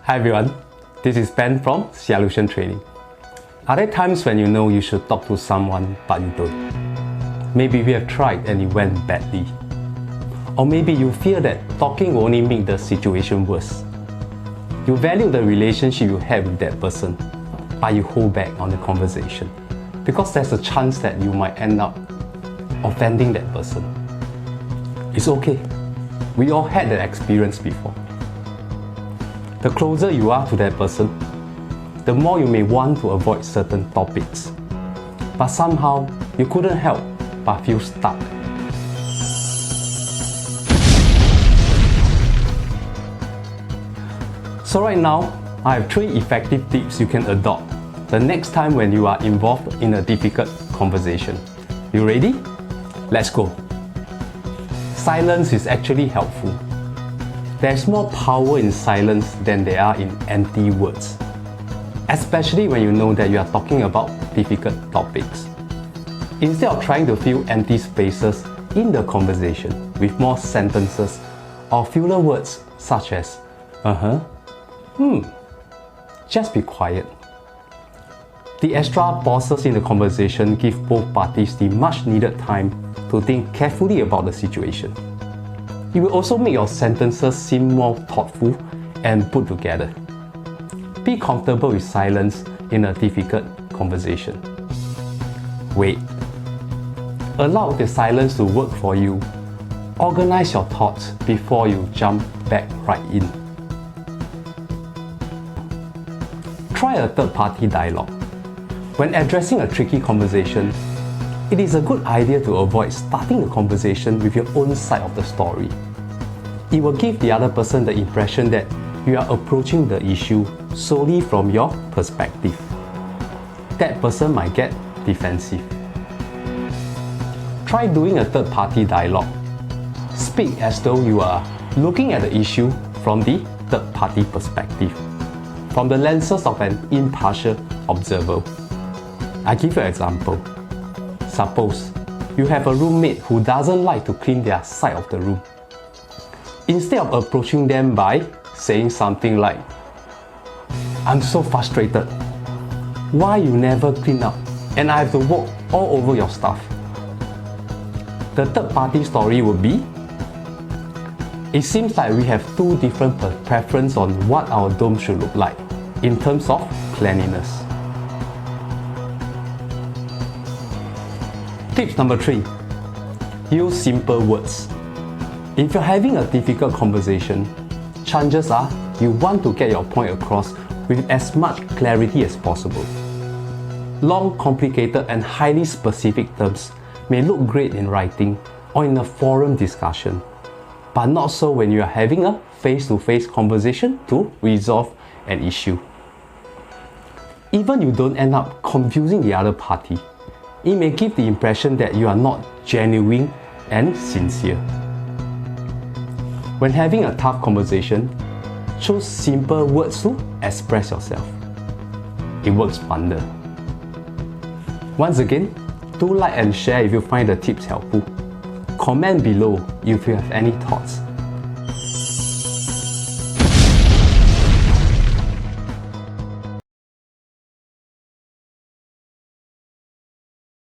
Hi everyone, this is Ben from Sialution Training. Are there times when you know you should talk to someone but you don't? Maybe we have tried and it went badly. Or maybe you fear that talking will only make the situation worse. You value the relationship you have with that person, but you hold back on the conversation because there's a chance that you might end up offending that person. It's okay. We all had that experience before. The closer you are to that person, the more you may want to avoid certain topics. But somehow, you couldn't help but feel stuck. So right now, I have 3 effective tips you can adopt the next time when you are involved in a difficult conversation. You ready? Let's go. Silence is actually helpful. There's more power in silence than there are in empty words, especially when you know that you are talking about difficult topics. Instead of trying to fill empty spaces in the conversation with more sentences or filler words such as just be quiet. The extra pauses in the conversation give both parties the much needed time to think carefully about the situation. It will also make your sentences seem more thoughtful and put together. Be comfortable with silence in a difficult conversation. Wait. Allow the silence to work for you. Organize your thoughts before you jump back right in. Try a third-party dialogue. When addressing a tricky conversation, it is a good idea to avoid starting the conversation with your own side of the story. It will give the other person the impression that you are approaching the issue solely from your perspective. That person might get defensive. Try doing a third-party dialogue. Speak as though you are looking at the issue from the third-party perspective, from the lenses of an impartial observer. I give you an example. Suppose you have a roommate who doesn't like to clean their side of the room. Instead of approaching them by saying something like, "I'm so frustrated. Why you never clean up and I have to walk all over your stuff?" The third party story would be, "It seems like we have 2 different preferences on what our dome should look like in terms of cleanliness." Tip number 3. Use simple words. If you're having a difficult conversation, chances are you want to get your point across with as much clarity as possible. Long, complicated, and highly specific terms may look great in writing or in a forum discussion, but not so when you are having a face-to-face conversation to resolve an issue. Even you don't end up confusing the other party, it may give the impression that you are not genuine and sincere. When having a tough conversation, choose simple words to express yourself. It works wonder. Once again, do like and share if you find the tips helpful. Comment below if you have any thoughts.